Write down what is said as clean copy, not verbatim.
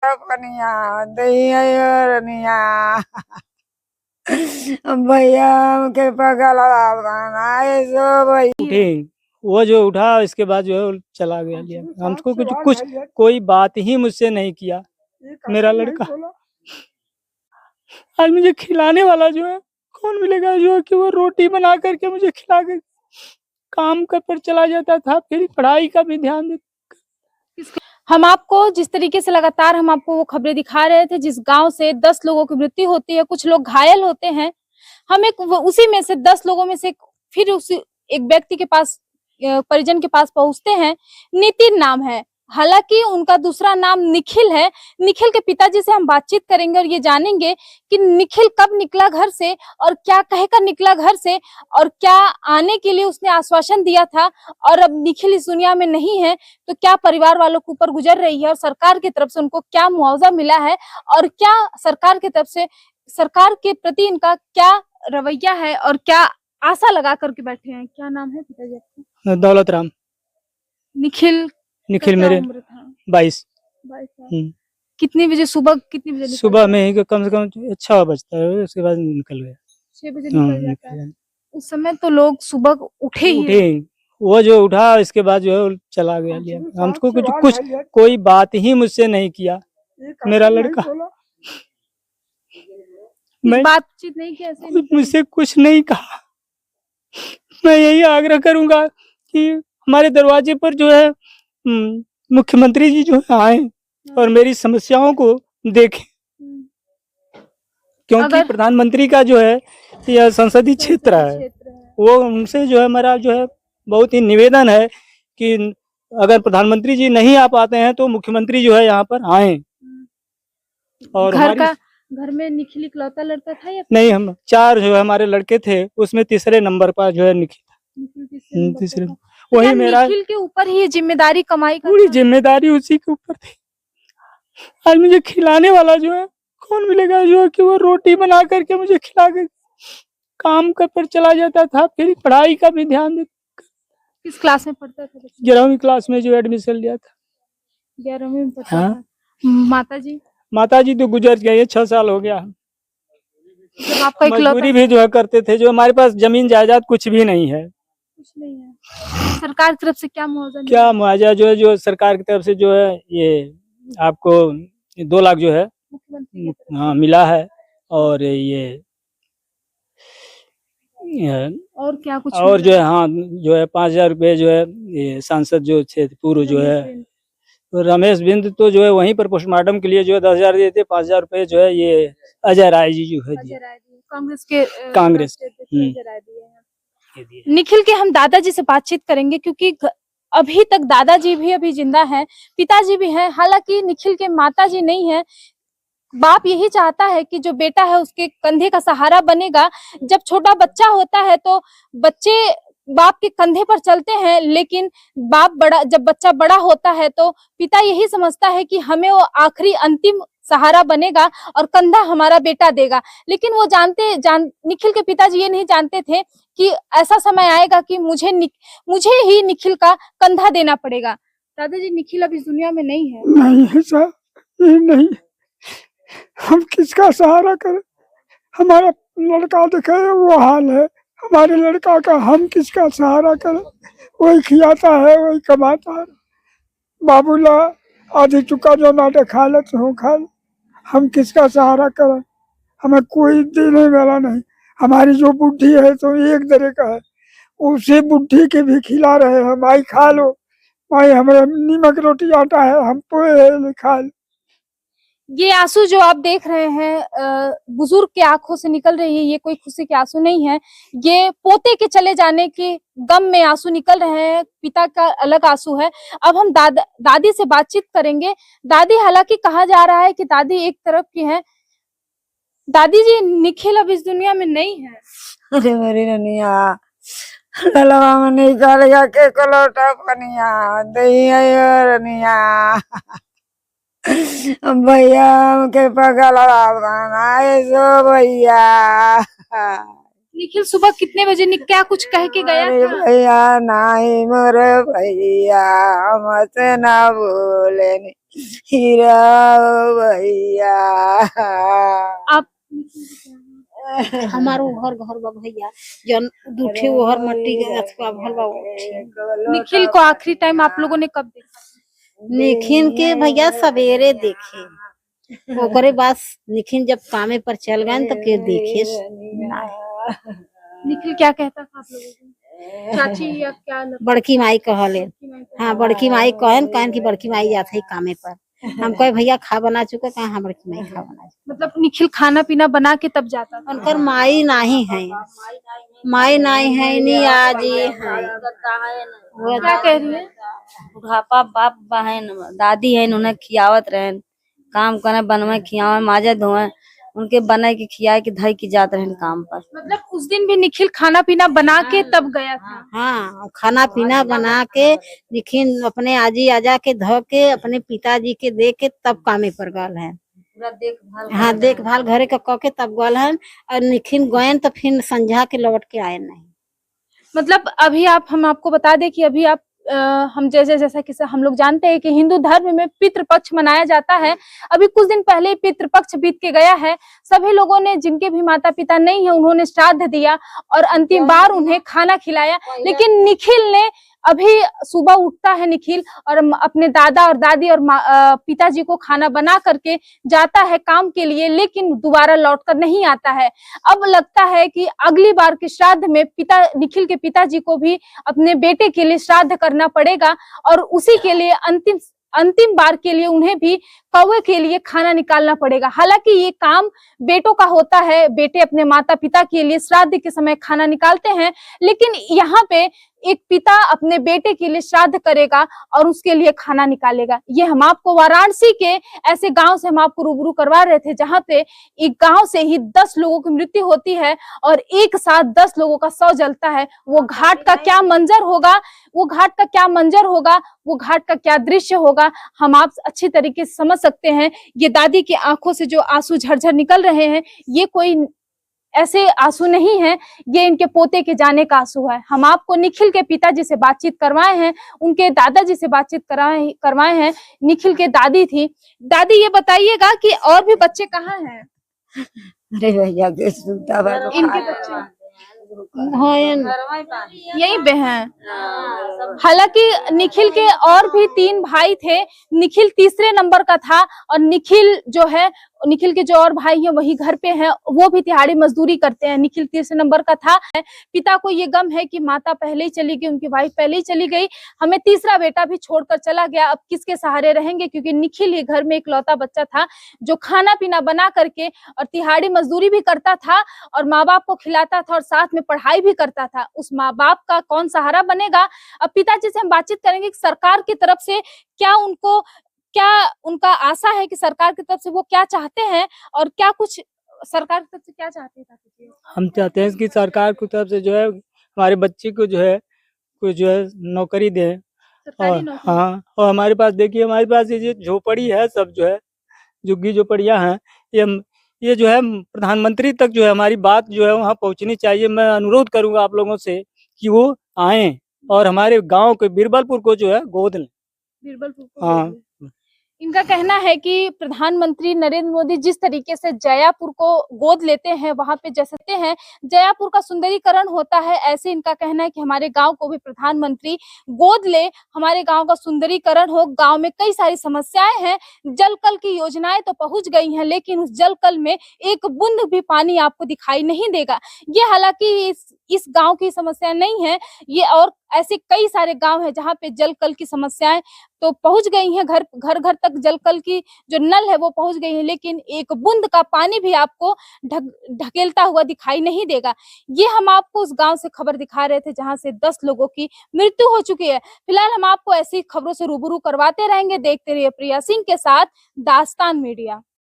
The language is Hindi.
कनिया दैया रनिया भैया के पगला बनाए सो भैया उठे वो जो उठा इसके बाद जो है वो चला गया लिया हमको कुछ कोई बात ही मुझसे नहीं किया। मेरा लड़का आज मुझे खिलाने वाला जो है कौन मिलेगा जो है कि वो रोटी बना करके मुझे खिला के काम कर पर चला जाता था, फिर पढ़ाई का भी ध्यान देता। हम आपको जिस तरीके से लगातार हम आपको वो खबरें दिखा रहे थे, जिस गांव से 10 लोगों की मृत्यु होती है, कुछ लोग घायल होते हैं, हम एक उसी में से 10 लोगों में से फिर उसी एक व्यक्ति के पास परिजन के पास पहुंचते हैं। नितिन नाम है, हालांकि उनका दूसरा नाम निखिल है। निखिल के पिताजी से हम बातचीत करेंगे और ये जानेंगे कि निखिल कब निकला घर से और क्या कहकर निकला घर से और क्या आने के लिए उसने आश्वासन दिया था, और अब निखिल इस दुनिया में नहीं है तो क्या परिवार वालों के ऊपर गुजर रही है और सरकार की तरफ से उनको क्या मुआवजा मिला है और क्या सरकार की तरफ से सरकार के प्रति इनका क्या रवैया है और क्या आशा लगा करके बैठे हैं। क्या नाम है पिताजी आपका? दौलत राम। निखिल निखिल क्या मेरे उम्र था? 22। 22 साल। कितनी बजे सुबह कितनी बजे सुबह में ही कम से कम 6 बजता है, उसके बाद निकल गया। 6 बजे निकल जाता है। उस समय तो लोग सुबह उठे वो जो उठा इसके बाद जो है वो चला गया लिया हमको कुछ कोई बात ही मुझसे नहीं किया। मेरा लड़का मैं बातचीत नहीं की, ऐसे मुझसे कुछ नहीं कहा। मैं यही आग्रह करूंगा कि हमारे दरवाजे पर जो है मुख्यमंत्री जी जो है आए और मेरी समस्याओं को देखें, क्योंकि प्रधानमंत्री का जो है यह संसदीय क्षेत्र है, वो उनसे जो है मेरा जो है बहुत ही निवेदन है कि अगर प्रधानमंत्री जी नहीं आ पाते हैं तो मुख्यमंत्री जो है यहाँ पर आए। और घर में निखिल इकलौता लड़का था या नहीं, हम 4 जो है हमारे लड़के थे, उसमें तीसरे नंबर पर जो है निखिल तीसरे। वही मेरा निखिल के ऊपर ही जिम्मेदारी कमाई का पूरी जिम्मेदारी उसी के ऊपर थी। आज मुझे खिलाने वाला जो है कौन मिलेगा जो है कि वो रोटी बना करके मुझे खिला के काम कर पर चला जाता था, फिर पढ़ाई का भी ध्यान देता। किस क्लास में पढ़ता था? 11वीं क्लास में जो एडमिशन लिया था। 11वीं में पढ़ता हाँ। था। माता जी तो गुजर गए, 6 साल हो गया। जब आपका मजदूरी भी जो है करते थे, जो हमारे पास जमीन जायदाद कुछ भी नहीं है। सरकार की तरफ से क्या मुआवजा? क्या मुआवजा जो है, जो सरकार की तरफ से जो है ये आपको 2 लाख जो है हाँ मिला है। और ये और क्या कुछ और जो है हाँ जो है 5,000 रुपये जो है ये सांसद जो थे पूर्व जो है तो रमेश बिंद तो जो है वहीं पर पोस्टमार्टम के लिए जो है 10,000 दिए थे। 5,000 रुपये जो है ये अजय राय जी जो है कांग्रेस निखिल के हम दादाजी से बातचीत करेंगे, क्योंकि अभी तक दादाजी भी अभी जिंदा हैं, पिताजी भी हैं। हालांकि निखिल के माताजी नहीं है। बाप यही चाहता है कि जो बेटा है उसके कंधे का सहारा बनेगा। जब छोटा बच्चा होता है तो बच्चे बाप के कंधे पर चलते हैं, लेकिन जब बच्चा बड़ा होता है तो पिता यही समझता है कि हमें वो आखिरी अंतिम सहारा बनेगा और कंधा हमारा बेटा देगा। लेकिन वो निखिल के पिताजी ये नहीं जानते थे कि ऐसा समय आएगा कि मुझे ही निखिल का कंधा देना पड़ेगा। दादाजी, निखिल अब इस दुनिया में नहीं है। नहीं है सर, ये नहीं। हम किसका सहारा करें? हमारा लड़का देखे वो हाल है, हमारे लड़का का हम किसका सहारा करें? वही खिलाता है, वही कमाता है। बाबूला आधी चुका जो नाटे खा ले तो खा ले, हम किसका सहारा करें? हमें कोई देने वाला नहीं। हमारी जो बुद्धि है तो एक तरह का है, उसी बुद्धि के भी खिला रहे हैं। माई खा लो, माई हमारे नीमक रोटी आटा है, हम पोए खा लो। ये आंसू जो आप देख रहे हैं बुजुर्ग के आंखों से निकल रही है, ये कोई खुशी के आंसू नहीं है। ये पोते के चले जाने के गम में आंसू निकल रहे हैं। पिता का अलग आंसू है। अब हम दादी से बातचीत करेंगे। दादी, हालांकि कहा जा रहा है कि दादी एक तरफ की है। दादी जी, निखिल अब इस दुनिया में नहीं है। अरे मेरी रनिया ललवा में निकालेगा के कलोटा पनिया दैया रनिया भैया के पगला बनाए सो भैया। निखिल सुबह कितने बजे क्या कुछ कह के गया अरे था? भैया नहीं मोर भैया हमसे ना बोले हीरा भैया। आप हमारो घर घर बा भैया जन दूठे ओहर मट्टी के अथवा भल बा उठी। निखिल को आखिरी टाइम आप लोगों ने कब देखा? निखिन के भैया सवेरे देखे ओकरे बाद निखिन जब कामे पर चल गए तो के देखे ना। निखिल क्या कहता था आप लोगों को? चाची या क्या लगता बड़की माई कहले है? हाँ बड़की माई कहन की बड़की माई जाते ही कामे पर। हम कहे भैया खा बना चुके कहा हाँ बड़की माई खा बना चुके। मतलब निखिल खाना पीना बना के तब जाता था? उनकर माई नहीं है माई नहीं है नी आज ही है। क्या कह रही है? बुढ़ापा बाप बहन दादी है उन्हें खियावत रहे काम करे बनवे खियावे माजे धोए उनके बने के खियाए के धई की जात रहे काम पर। मतलब उस दिन भी निखिल खाना पीना बना के तब गया था? हाँ खाना पीना बना के निखिन अपने आजी आजा के धो के अपने पिताजी के दे के तब कामे पर गल है। पूरा देखभाल हाँ देखभाल घरे का क के तब गल है और निखिन गयन तो फिर संझा के लौट के आए नहीं। मतलब अभी हम आपको बता दें कि अभी आप हम जैसा कि हम लोग जानते हैं कि हिंदू धर्म में पितृपक्ष मनाया जाता है। अभी कुछ दिन पहले पितृपक्ष बीत के गया है। सभी लोगों ने जिनके भी माता पिता नहीं है उन्होंने श्राद्ध दिया और अंतिम बार उन्हें खाना खिलाया। लेकिन निखिल ने अभी सुबह उठता है निखिल और अपने दादा और दादी और पिताजी को खाना बना करके जाता है काम के लिए, लेकिन दोबारा लौटकर नहीं आता है। अब लगता है कि अगली बार के श्राद्ध में निखिल के पिताजी को भी अपने बेटे के लिए श्राद्ध करना पड़ेगा और उसी के लिए अंतिम बार के लिए उन्हें भी कौवे के लिए खाना निकालना पड़ेगा। हालांकि ये काम बेटों का होता है, बेटे अपने माता पिता के लिए श्राद्ध के समय खाना निकालते हैं, लेकिन यहाँ पे एक पिता अपने बेटे के लिए श्राद्ध करेगा और उसके लिए खाना निकालेगा। ये हम आपको वाराणसी के ऐसे गांव से हम आपको रूबरू करवा रहे थे जहां पे एक गांव से ही 10 लोगों की मृत्यु होती है और एक साथ 10 लोगों का शव जलता है। वो घाट का क्या मंजर होगा, वो घाट का क्या मंजर होगा, वो घाट का क्या दृश्य होगा, हम आप अच्छी तरीके से समझ सकते हैं। ये दादी की आंखों से जो आंसू झरझर निकल रहे हैं, ये कोई ऐसे आंसू नहीं है, ये इनके पोते के जाने का आंसू है। हम आपको निखिल के पिताजी से बातचीत करवाए हैं, उनके दादाजी से बातचीत करवाए हैं। निखिल के दादी थी। दादी ये बताइएगा कि और भी बच्चे कहाँ हैं? अरे भैया इनके बच्चे हाँ यही पे हैं। हालांकि निखिल के और भी 3 भाई थे, निखिल तीसरे नंबर का था और निखिल जो है, निखिल के जो और भाई हैं वही घर पे हैं, वो भी दिहाड़ी मजदूरी करते हैं। निखिल तीसरे नंबर का था। पिता को ये गम है कि माता पहले ही चली गई, उनकी वाइफ पहले ही चली गई, हमें तीसरा बेटा भी छोड़कर चला गया, अब किसके सहारे रहेंगे? क्योंकि निखिल ही घर में इकलौता बच्चा था जो खाना पीना बना करके और दिहाड़ी मजदूरी भी करता था और माँ बाप को खिलाता था और साथ में पढ़ाई भी करता था। उस माँ बाप का कौन सहारा बनेगा? अब पिताजी से हम बातचीत करेंगे कि सरकार की तरफ से क्या उनका आशा है कि सरकार की तरफ से वो क्या चाहते हैं और क्या कुछ सरकार की तरफ से क्या चाहते हैं? हम चाहते हैं कि सरकार की तरफ से जो है हमारे बच्चे को जो है कोई जो है नौकरी दे। सरकारी और नौकरी? हाँ, और हमारे पास देखिए, हमारे पास ये झोपड़ी है, सब जो है झुग्गी झोपड़ियाँ हैं, ये जो है प्रधानमंत्री तक जो है हमारी बात जो है वहाँ पहुँचनी चाहिए। मैं अनुरोध करूंगा आप लोगों से कि वो आए और हमारे गांव के बीरबलपुर को जो है गोद लें। बीरबलपुर को हाँ। गोद लें। इनका कहना है कि प्रधानमंत्री नरेंद्र मोदी जिस तरीके से जयापुर को गोद लेते हैं, वहां पे जैसे हैं जयापुर का सुंदरीकरण होता है, ऐसे इनका कहना है कि हमारे गांव को भी प्रधानमंत्री गोद ले, हमारे गांव का सुंदरीकरण हो। गांव में कई सारी समस्याएं हैं, जल कल की योजनाएं तो पहुंच गई हैं, लेकिन उस जल कल में एक बूंद भी पानी आपको दिखाई नहीं देगा। ये हालांकि इस गांव की समस्या नहीं है, ये और ऐसे कई सारे गांव हैं जहां पे जल कल की समस्याएं तो पहुंच गई हैं, घर घर तक जल कल की जो नल है वो पहुंच गई है, लेकिन एक बूंद का पानी भी आपको ढकेलता हुआ दिखाई नहीं देगा। ये हम आपको उस गांव से खबर दिखा रहे थे जहां से 10 लोगों की मृत्यु हो चुकी है। फिलहाल हम आपको ऐसी खबरों से रूबरू करवाते रहेंगे। देखते रहिए प्रिया सिंह के साथ दास्तान मीडिया।